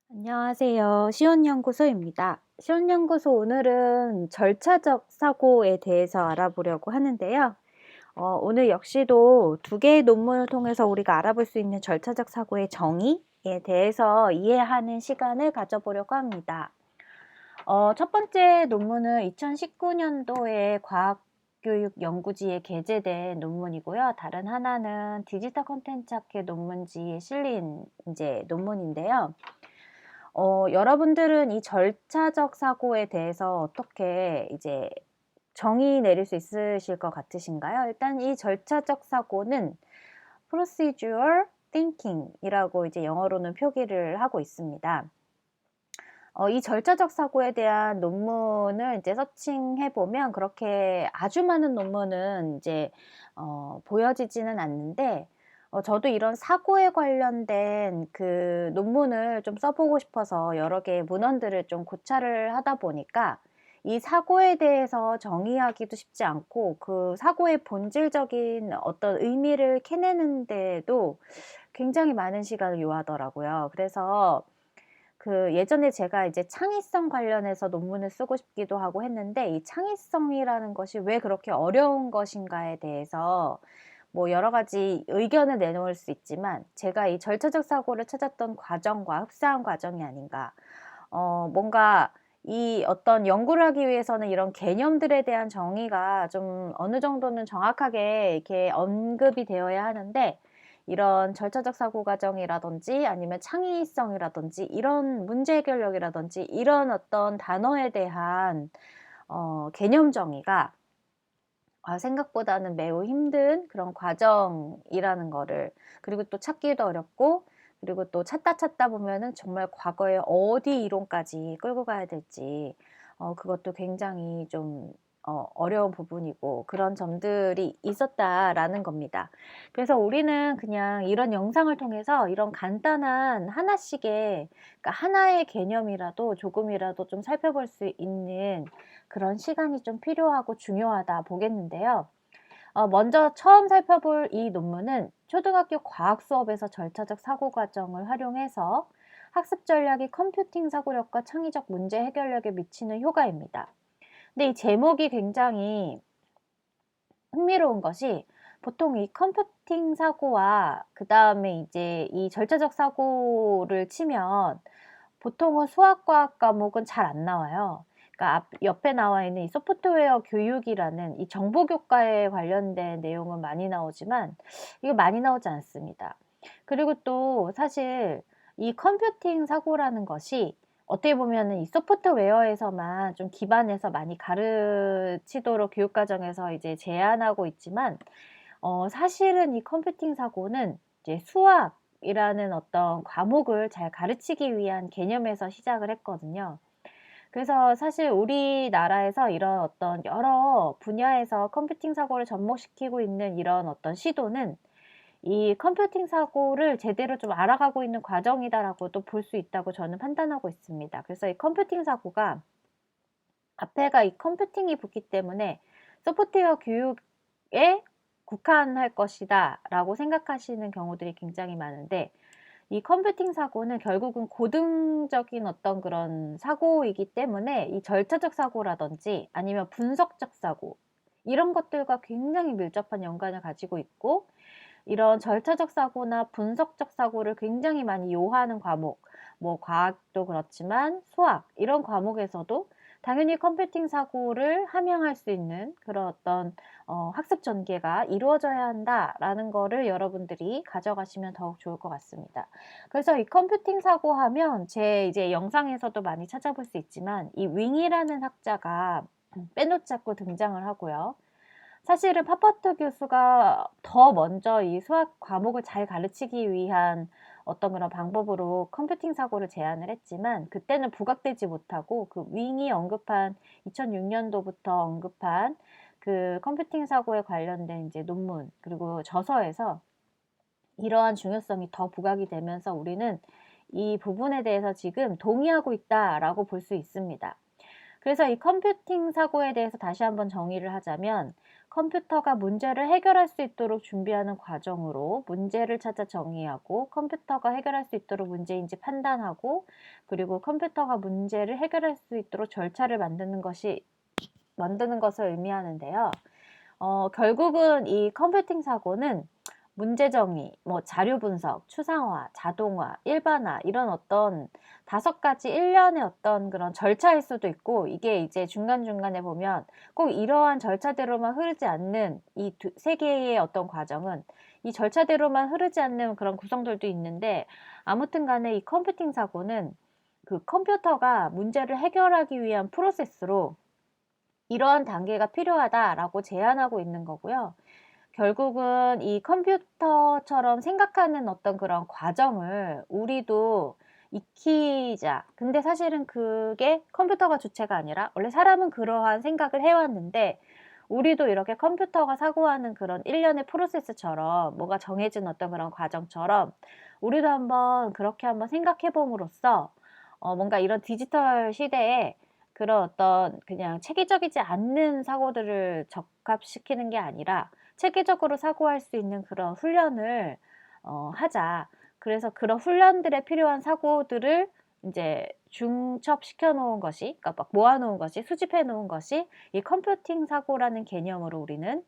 안녕하세요. 시온연구소입니다. 시온연구소 오늘은 절차적 사고에 대해서 알아보려고 하는데요. 오늘 역시도 두 개의 논문을 통해서 우리가 알아볼 수 있는 절차적 사고의 정의에 대해서 이해하는 시간을 가져보려고 합니다. 첫 번째 논문은 2019년도에 과학교육연구지에 게재된 논문이고요. 다른 하나는 디지털 콘텐츠 학회 논문지에 실린 논문인데요. 여러분들은 이 절차적 사고에 대해서 어떻게 정의 내릴 수 있으실 것 같으신가요? 일단 이 절차적 사고는 procedural thinking 이라고 영어로는 표기를 하고 있습니다. 이 절차적 사고에 대한 논문을 서칭해 보면 그렇게 아주 많은 논문은 보여지지는 않는데, 저도 이런 사고에 관련된 그 논문을 좀 써보고 싶어서 여러 개의 문헌들을 좀 고찰을 하다 보니까 이 사고에 대해서 정의하기도 쉽지 않고 그 사고의 본질적인 어떤 의미를 캐내는데도 굉장히 많은 시간을 요하더라고요. 그래서 그 예전에 제가 창의성 관련해서 논문을 쓰고 싶기도 하고 했는데, 이 창의성이라는 것이 왜 그렇게 어려운 것인가에 대해서 뭐 여러 가지 의견을 내놓을 수 있지만, 제가 이 절차적 사고를 찾았던 과정과 흡사한 과정이 아닌가. 뭔가 이 어떤 연구를 하기 위해서는 이런 개념들에 대한 정의가 좀 어느 정도는 정확하게 이렇게 언급이 되어야 하는데, 이런 절차적 사고 과정이라든지 아니면 창의성이라든지 이런 문제 해결력이라든지 이런 어떤 단어에 대한 개념 정의가 생각보다는 매우 힘든 그런 과정이라는 거를, 그리고 또 찾기도 어렵고, 그리고 또 찾다 보면은 정말 과거에 어디 이론까지 끌고 가야 될지 그것도 굉장히 좀 어려운 부분이고 그런 점들이 있었다라는 겁니다. 그래서 우리는 그냥 이런 영상을 통해서 이런 간단한 하나씩의, 그러니까 하나의 개념이라도 조금이라도 좀 살펴볼 수 있는 그런 시간이 좀 필요하고 중요하다 보겠는데요. 먼저 처음 살펴볼 이 논문은 초등학교 과학 수업에서 절차적 사고 과정을 활용해서 학습 전략이 컴퓨팅 사고력과 창의적 문제 해결력에 미치는 효과입니다. 근데 이 제목이 굉장히 흥미로운 것이, 보통 이 컴퓨팅 사고와 그 다음에 이 절차적 사고를 치면 보통은 수학과학 과목은 잘 안 나와요. 그러니까 옆에 나와 있는 이 소프트웨어 교육이라는 이 정보교과에 관련된 내용은 많이 나오지만 이거 많이 나오지 않습니다. 그리고 또 사실 이 컴퓨팅 사고라는 것이 어떻게 보면은 이 소프트웨어에서만 좀 기반해서 많이 가르치도록 교육과정에서 제안하고 있지만, 사실은 이 컴퓨팅 사고는 수학이라는 어떤 과목을 잘 가르치기 위한 개념에서 시작을 했거든요. 그래서 사실 우리나라에서 이런 어떤 여러 분야에서 컴퓨팅 사고를 접목시키고 있는 이런 어떤 시도는 이 컴퓨팅 사고를 제대로 좀 알아가고 있는 과정이다라고도 볼 수 있다고 저는 판단하고 있습니다. 그래서 이 컴퓨팅 사고가 앞에가 이 컴퓨팅이 붙기 때문에 소프트웨어 교육에 국한할 것이다 라고 생각하시는 경우들이 굉장히 많은데, 이 컴퓨팅 사고는 결국은 고등적인 어떤 그런 사고이기 때문에 이 절차적 사고라든지 아니면 분석적 사고, 이런 것들과 굉장히 밀접한 연관을 가지고 있고, 이런 절차적 사고나 분석적 사고를 굉장히 많이 요하는 과목, 뭐 과학도 그렇지만 수학 이런 과목에서도 당연히 컴퓨팅 사고를 함양할 수 있는 그런 어떤 학습 전개가 이루어져야 한다라는 거를 여러분들이 가져가시면 더욱 좋을 것 같습니다. 그래서 이 컴퓨팅 사고 하면 제 영상에서도 많이 찾아볼 수 있지만, 이 윙이라는 학자가 빼놓지 않고 등장을 하고요. 사실은 파퍼트 교수가 더 먼저 이 수학 과목을 잘 가르치기 위한 어떤 그런 방법으로 컴퓨팅 사고를 제안을 했지만, 그때는 부각되지 못하고 그 윙이 언급한 2006년도부터 언급한 그 컴퓨팅 사고에 관련된 논문 그리고 저서에서 이러한 중요성이 더 부각이 되면서 우리는 이 부분에 대해서 지금 동의하고 있다라고 볼 수 있습니다. 그래서 이 컴퓨팅 사고에 대해서 다시 한번 정의를 하자면, 컴퓨터가 문제를 해결할 수 있도록 준비하는 과정으로 문제를 찾아 정의하고 컴퓨터가 해결할 수 있도록 문제인지 판단하고 그리고 컴퓨터가 문제를 해결할 수 있도록 절차를 만드는 것을 의미하는데요. 결국은 이 컴퓨팅 사고는 문제 정의, 자료 분석, 추상화, 자동화, 일반화 이런 어떤 5가지 일련의 어떤 그런 절차일 수도 있고 이게 이제 중간중간에 보면 꼭 이러한 절차대로만 흐르지 않는 이 3개의 어떤 과정은 이 절차대로만 흐르지 않는 그런 구성들도 있는데 아무튼 간에 이 컴퓨팅 사고는 그 컴퓨터가 문제를 해결하기 위한 프로세스로 이러한 단계가 필요하다라고 제안하고 있는 거고요. 결국은 이 컴퓨터처럼 생각하는 어떤 그런 과정을 우리도 익히자. 근데 사실은 그게 컴퓨터가 주체가 아니라 원래 사람은 그러한 생각을 해왔는데 우리도 이렇게 컴퓨터가 사고하는 그런 일련의 프로세스처럼 뭐가 정해진 어떤 그런 과정처럼 우리도 그렇게 한번 생각해 봄으로써 뭔가 이런 디지털 시대에 그런 어떤 그냥 체계적이지 않는 사고들을 적합시키는 게 아니라 체계적으로 사고할 수 있는 그런 훈련을 하자. 그래서 그런 훈련들에 필요한 사고들을 이제 중첩시켜 놓은 것이, 그러니까 막 모아 놓은 것이, 수집해 놓은 것이 이 컴퓨팅 사고라는 개념으로 우리는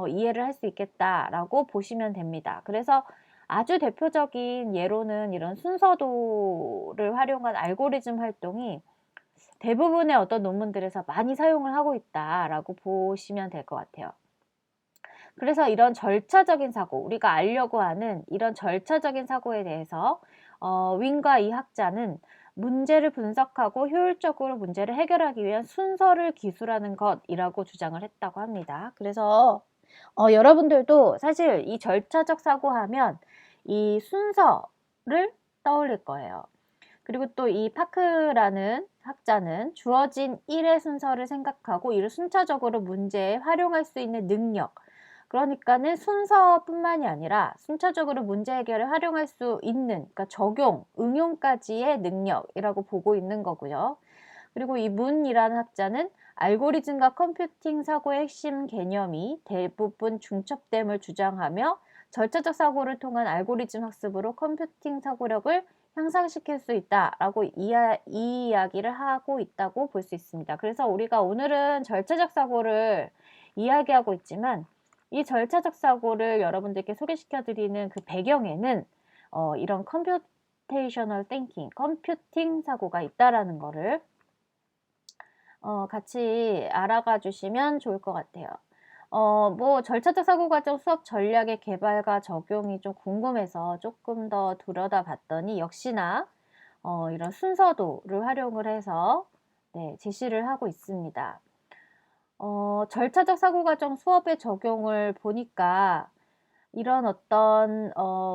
이해를 할 수 있겠다라고 보시면 됩니다. 그래서 아주 대표적인 예로는 이런 순서도를 활용한 알고리즘 활동이 대부분의 어떤 논문들에서 많이 사용을 하고 있다라고 보시면 될 것 같아요. 그래서 이런 절차적인 사고, 우리가 알려고 하는 이런 절차적인 사고에 대해서 윙과 이 학자는 문제를 분석하고 효율적으로 문제를 해결하기 위한 순서를 기술하는 것이라고 주장을 했다고 합니다. 그래서 여러분들도 사실 이 절차적 사고하면 이 순서를 떠올릴 거예요. 그리고 또 이 파크라는 학자는 주어진 일의 순서를 생각하고 이를 순차적으로 문제에 활용할 수 있는 능력, 그러니까는 순서뿐만이 아니라 순차적으로 문제 해결에 활용할 수 있는, 그러니까 적용, 응용까지의 능력이라고 보고 있는 거고요. 그리고 이 문이라는 학자는 알고리즘과 컴퓨팅 사고의 핵심 개념이 대부분 중첩됨을 주장하며 절차적 사고를 통한 알고리즘 학습으로 컴퓨팅 사고력을 향상시킬 수 있다라고 이 이야기를 하고 있다고 볼 수 있습니다. 그래서 우리가 오늘은 절차적 사고를 이야기하고 있지만 이 절차적 사고를 여러분들께 소개시켜 드리는 그 배경에는 이런 컴퓨테이셔널 띵킹, 컴퓨팅 사고가 있다라는 거를 같이 알아가 주시면 좋을 것 같아요. 절차적 사고 과정 수업 전략의 개발과 적용이 좀 궁금해서 조금 더 들여다 봤더니 역시나 이런 순서도를 활용을 해서 제시를 하고 있습니다. 절차적 사고 과정 수업의 적용을 보니까 이런 어떤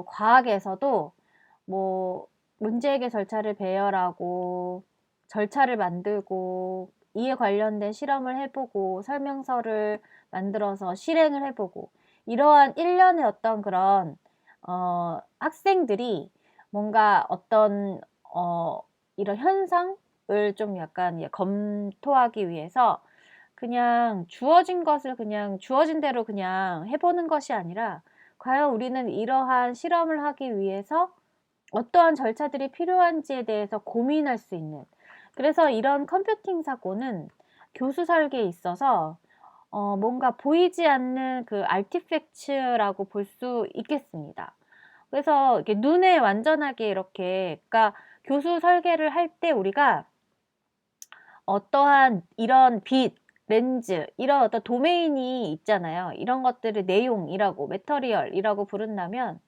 과학에서도 문제해결 절차를 배열하고 절차를 만들고 이에 관련된 실험을 해보고 설명서를 만들어서 실행을 해보고 이러한 일련의 어떤 그런 학생들이 뭔가 어떤 이런 현상을 좀 약간 검토하기 위해서 그냥 주어진 것을 그냥 주어진 대로 그냥 해보는 것이 아니라 과연 우리는 이러한 실험을 하기 위해서 어떠한 절차들이 필요한지에 대해서 고민할 수 있는, 그래서 이런 컴퓨팅 사고는 교수 설계에 있어서 뭔가 보이지 않는 그 아티팩트라고 볼 수 있겠습니다. 그래서 이렇게 눈에 완전하게 이렇게, 그러니까 교수 설계를 할 때 우리가 어떠한 이런 빛, 렌즈, 이런 어떤 도메인이 있잖아요. 이런 것들을 내용이라고, 매터리얼이라고 부른다면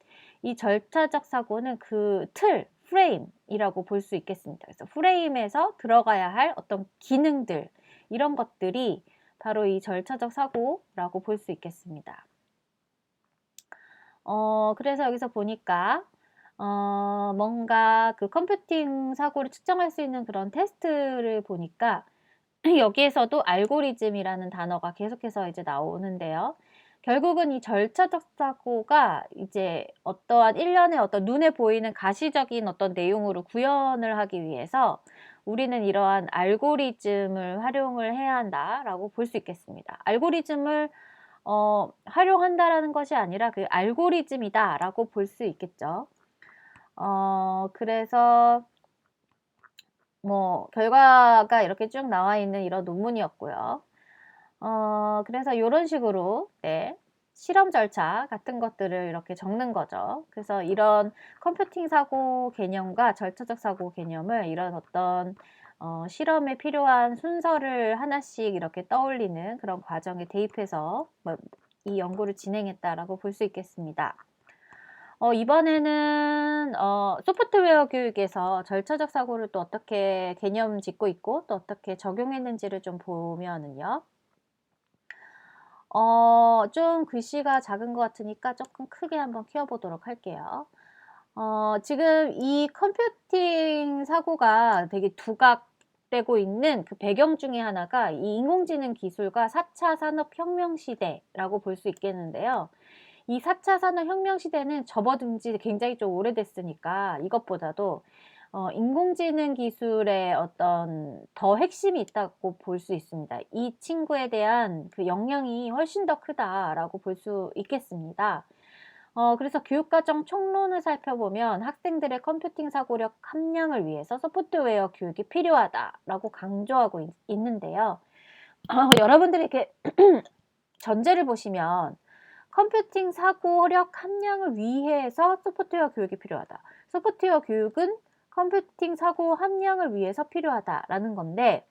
이 절차적 사고는 그 틀, 프레임이라고 볼 수 있겠습니다. 그래서 프레임에서 들어가야 할 어떤 기능들, 이런 것들이 바로 이 절차적 사고라고 볼 수 있겠습니다. 그래서 여기서 보니까 뭔가 그 컴퓨팅 사고를 측정할 수 있는 그런 테스트를 보니까 여기에서도 알고리즘이라는 단어가 계속해서 이제 나오는데요. 결국은 이 절차적 사고가 이제 어떠한 일련의 어떤 눈에 보이는 가시적인 어떤 내용으로 구현을 하기 위해서 우리는 이러한 알고리즘을 활용을 해야 한다라고 볼 수 있겠습니다. 알고리즘을 활용한다라는 것이 아니라 그 알고리즘이다라고 볼 수 있겠죠. 그래서 뭐 결과가 이렇게 쭉 나와 있는 이런 논문이었고요. 그래서 요런 식으로 네. 실험 절차 같은 것들을 이렇게 적는 거죠. 그래서 이런 컴퓨팅 사고 개념과 절차적 사고 개념을 이런 어떤 실험에 필요한 순서를 하나씩 이렇게 떠올리는 그런 과정에 대입해서 뭐 이 연구를 진행했다라고 볼 수 있겠습니다. 이번에는 소프트웨어 교육에서 절차적 사고를 또 어떻게 개념 짓고 있고 또 어떻게 적용했는지를 좀 보면은요. 좀 글씨가 작은 것 같으니까 조금 크게 한번 키워 보도록 할게요. 지금 이 컴퓨팅 사고가 되게 두각되고 있는 그 배경 중에 하나가 이 인공지능 기술과 4차 산업혁명 시대라고 볼 수 있겠는데요. 이 4차 산업혁명 시대는 접어든 지 굉장히 좀 오래됐으니까 이것보다도 인공지능 기술의 어떤 더 핵심이 있다고 볼 수 있습니다. 이 친구에 대한 그 영향이 훨씬 더 크다라고 볼 수 있겠습니다. 그래서 교육과정 총론을 살펴보면 학생들의 컴퓨팅 사고력 함량을 위해서 소프트웨어 교육이 필요하다라고 강조하고 있는데요. 여러분들이 이렇게 전제를 보시면 컴퓨팅 사고력 함량을 위해서 소프트웨어 교육이 필요하다. 소프트웨어 교육은 컴퓨팅 사고 함량을 위해서 필요하다라는 건데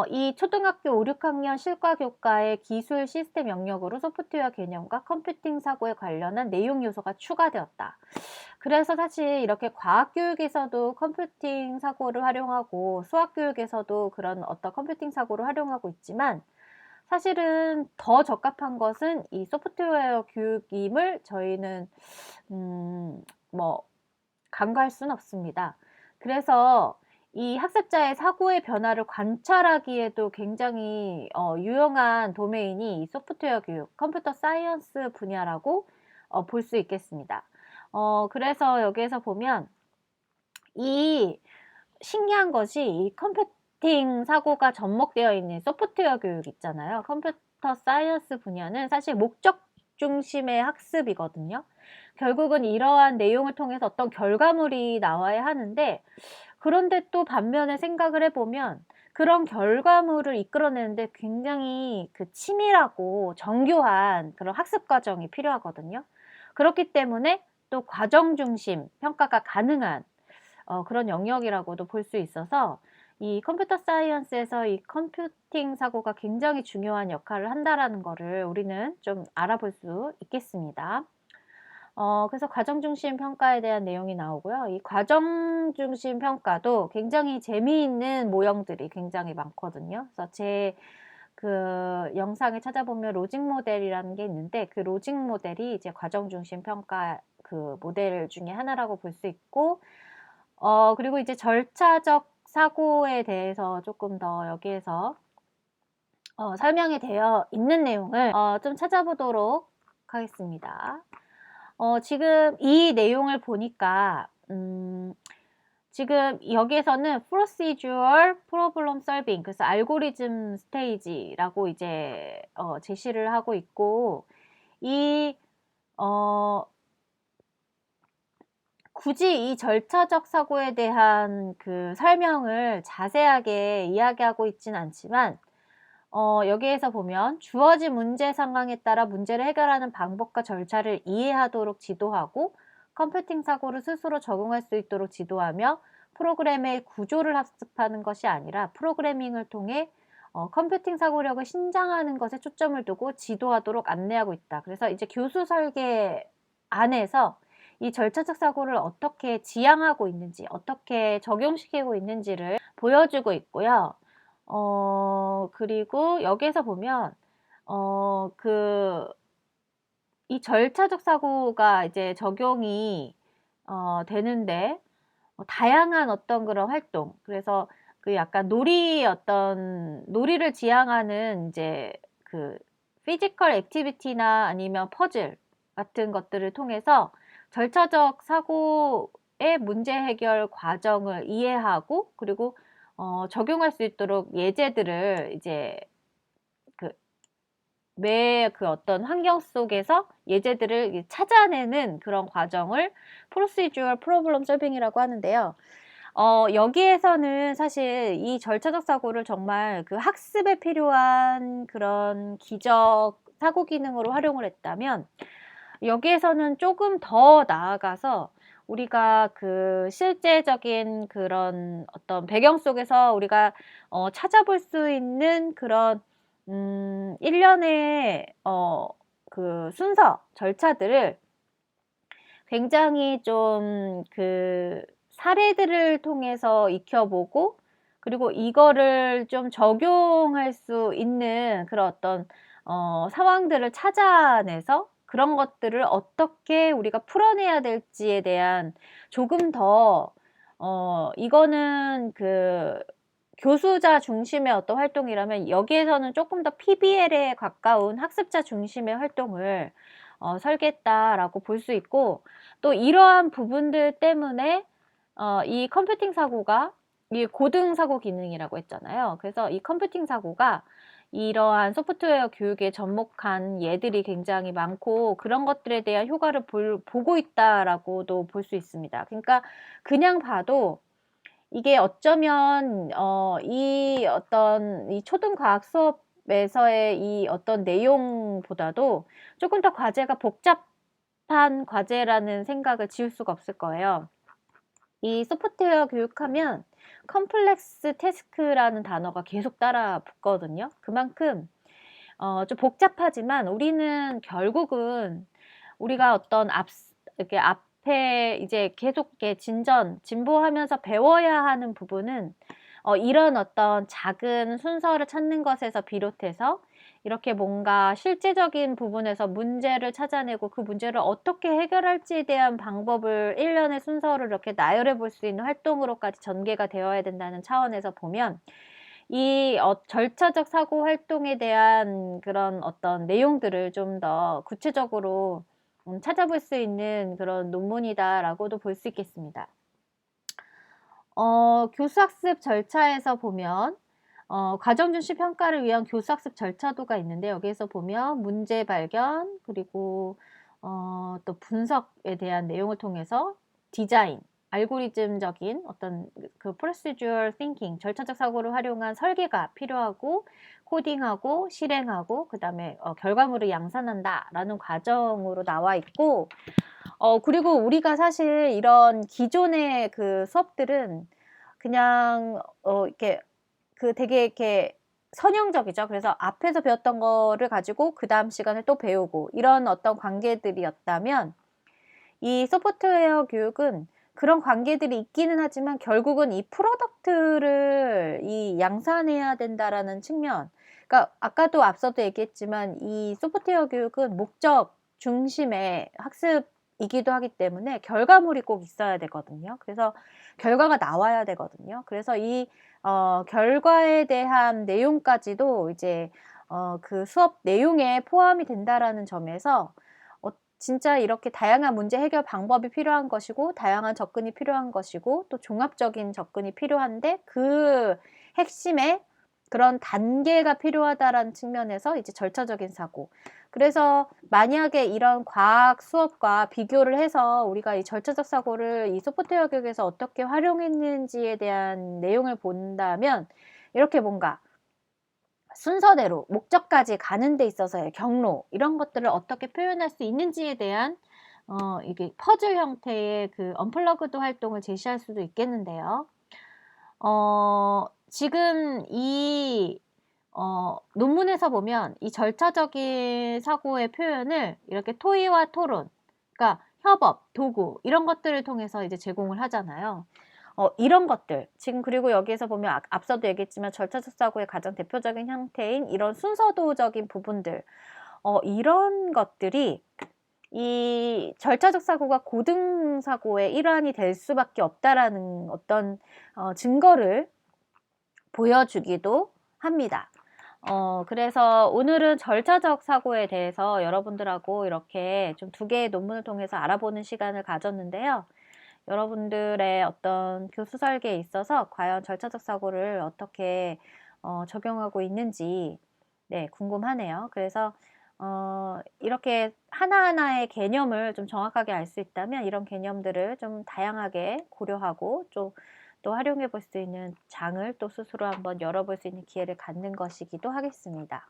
이 초등학교 5, 6학년 실과교과의 기술 시스템 영역으로 소프트웨어 개념과 컴퓨팅 사고에 관련한 내용 요소가 추가되었다. 그래서 사실 이렇게 과학교육에서도 컴퓨팅 사고를 활용하고 수학교육에서도 그런 어떤 컴퓨팅 사고를 활용하고 있지만 사실은 더 적합한 것은 이 소프트웨어 교육임을 저희는 뭐 간과할 수는 없습니다. 그래서 이 학습자의 사고의 변화를 관찰하기에도 굉장히 유용한 도메인이 이 소프트웨어 교육, 컴퓨터 사이언스 분야라고 볼 수 있겠습니다. 그래서 여기에서 보면 이 신기한 것이 이 컴퓨팅 사고가 접목되어 있는 소프트웨어 교육 있잖아요. 컴퓨터 사이언스 분야는 사실 목적 중심의 학습이거든요. 결국은 이러한 내용을 통해서 어떤 결과물이 나와야 하는데 그런데 또 반면에 생각을 해보면 그런 결과물을 이끌어내는데 굉장히 그 치밀하고 정교한 그런 학습 과정이 필요하거든요. 그렇기 때문에 또 과정 중심 평가가 가능한 그런 영역이라고도 볼 수 있어서 이 컴퓨터 사이언스에서 이 컴퓨팅 사고가 굉장히 중요한 역할을 한다라는 거를 우리는 좀 알아볼 수 있겠습니다. 그래서 과정 중심 평가에 대한 내용이 나오고요. 이 과정 중심 평가도 굉장히 재미있는 모형들이 굉장히 많거든요. 그래서 제 그 영상을 찾아보면 로직 모델이라는 게 있는데 그 로직 모델이 이제 과정 중심 평가 그 모델 중에 하나라고 볼 수 있고 그리고 이제 절차적 사고에 대해서 조금 더 여기에서 설명이 되어 있는 내용을 좀 찾아보도록 하겠습니다. 지금 이 내용을 보니까 지금 여기에서는 procedural problem solving 그래서 알고리즘 스테이지라고 이제 제시를 하고 있고 이 굳이 이 절차적 사고에 대한 그 설명을 자세하게 이야기하고 있진 않지만 여기에서 보면 주어진 문제 상황에 따라 문제를 해결하는 방법과 절차를 이해하도록 지도하고 컴퓨팅 사고를 스스로 적응할 수 있도록 지도하며 프로그램의 구조를 학습하는 것이 아니라 프로그래밍을 통해 컴퓨팅 사고력을 신장하는 것에 초점을 두고 지도하도록 안내하고 있다. 그래서 이제 교수 설계 안에서 이 절차적 사고를 어떻게 지향하고 있는지, 어떻게 적용시키고 있는지를 보여주고 있고요. 그리고 여기에서 보면 이 절차적 사고가 이제 적용이 되는데 다양한 어떤 그런 활동 그래서 그 약간 놀이를 지향하는 이제 그 피지컬 액티비티나 아니면 퍼즐 같은 것들을 통해서 절차적 사고의 문제 해결 과정을 이해하고 그리고 적용할 수 있도록 예제들을 이제 매 그 어떤 환경 속에서 예제들을 찾아내는 그런 과정을 Procedural Problem Solving이라고 하는데요. 여기에서는 사실 이 절차적 사고를 정말 그 학습에 필요한 그런 기적 사고 기능으로 활용을 했다면, 여기에서는 조금 더 나아가서 우리가 그 실제적인 그런 어떤 배경 속에서 우리가 찾아볼 수 있는 그런 일련의 그 순서, 절차들을 굉장히 좀 그 사례들을 통해서 익혀보고, 그리고 이거를 좀 적용할 수 있는 그런 어떤 상황들을 찾아내서 그런 것들을 어떻게 우리가 풀어내야 될지에 대한 조금 더 이거는 그 교수자 중심의 어떤 활동이라면, 여기에서는 조금 더 PBL에 가까운 학습자 중심의 활동을 설계했다라고 볼 수 있고, 또 이러한 부분들 때문에 이 컴퓨팅 사고가, 이 고등 사고 기능이라고 했잖아요. 그래서 이 컴퓨팅 사고가 이러한 소프트웨어 교육에 접목한 예들이 굉장히 많고, 그런 것들에 대한 효과를 보고 있다라고도 볼 수 있습니다. 그러니까 그냥 봐도 이게 어쩌면 이 어떤 이 초등 과학 수업에서의 이 어떤 내용보다도 조금 더 과제가 복잡한 과제라는 생각을 지울 수가 없을 거예요. 이 소프트웨어 교육하면 컴플렉스 태스크라는 단어가 계속 따라 붙거든요. 그만큼 좀 복잡하지만 우리는 결국은 우리가 어떤 이렇게 앞에 이제 계속 이렇게 진보하면서 배워야 하는 부분은 이런 어떤 작은 순서를 찾는 것에서 비롯해서 이렇게 뭔가 실제적인 부분에서 문제를 찾아내고 그 문제를 어떻게 해결할지에 대한 방법을 일련의 순서를 이렇게 나열해 볼 수 있는 활동으로까지 전개가 되어야 된다는 차원에서 보면, 이 절차적 사고 활동에 대한 그런 어떤 내용들을 좀 더 구체적으로 찾아볼 수 있는 그런 논문이다라고도 볼 수 있겠습니다. 교수학습 절차에서 보면 과정 중시 평가를 위한 교수학습 절차도가 있는데, 여기에서 보면 문제 발견, 그리고 또 분석에 대한 내용을 통해서 디자인, 알고리즘적인 어떤 그 procedural thinking, 절차적 사고를 활용한 설계가 필요하고, 코딩하고 실행하고 그다음에 결과물을 양산한다라는 과정으로 나와 있고, 그리고 우리가 사실 이런 기존의 그 수업들은 그냥 이렇게 그 되게 이렇게 선형적이죠. 그래서 앞에서 배웠던 거를 가지고 그 다음 시간에 또 배우고 이런 어떤 관계들이었다면, 이 소프트웨어 교육은 그런 관계들이 있기는 하지만 결국은 이 프로덕트를 이 양산해야 된다라는 측면. 그러니까 아까도 앞서도 얘기했지만 이 소프트웨어 교육은 목적 중심의 학습이기도 하기 때문에 결과물이 꼭 있어야 되거든요. 그래서 결과가 나와야 되거든요. 그래서 이 결과에 대한 내용까지도 이제 그 수업 내용에 포함이 된다라는 점에서 진짜 이렇게 다양한 문제 해결 방법이 필요한 것이고, 다양한 접근이 필요한 것이고, 또 종합적인 접근이 필요한데 그 핵심에 그런 단계가 필요하다라는 측면에서 이제 절차적인 사고. 그래서 만약에 이런 과학 수업과 비교를 해서 우리가 이 절차적 사고를 이 소프트웨어 교육에서 어떻게 활용했는지에 대한 내용을 본다면, 이렇게 뭔가 순서대로 목적까지 가는 데 있어서의 경로, 이런 것들을 어떻게 표현할 수 있는지에 대한 이게 퍼즐 형태의 그 언플러그드 활동을 제시할 수도 있겠는데요. 지금 이 논문에서 보면 이 절차적인 사고의 표현을 이렇게 토의와 토론, 그러니까 협업, 도구 이런 것들을 통해서 이제 제공을 하잖아요. 이런 것들 지금, 그리고 여기에서 보면 앞서도 얘기했지만 절차적 사고의 가장 대표적인 형태인 이런 순서도적인 부분들, 이런 것들이 이 절차적 사고가 고등 사고의 일환이 될 수밖에 없다라는 어떤 증거를 보여주기도 합니다. 그래서 오늘은 절차적 사고에 대해서 여러분들하고 이렇게 좀 두 개의 논문을 통해서 알아보는 시간을 가졌는데요. 여러분들의 어떤 교수 설계에 있어서 과연 절차적 사고를 어떻게 적용하고 있는지 네, 궁금하네요. 그래서 이렇게 하나하나의 개념을 좀 정확하게 알 수 있다면 이런 개념들을 좀 다양하게 고려하고 좀 또 활용해 볼 수 있는 장을 또 스스로 한번 열어볼 수 있는 기회를 갖는 것이기도 하겠습니다.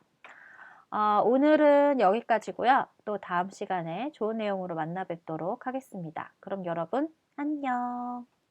오늘은 여기까지고요. 또 다음 시간에 좋은 내용으로 만나 뵙도록 하겠습니다. 그럼 여러분 안녕.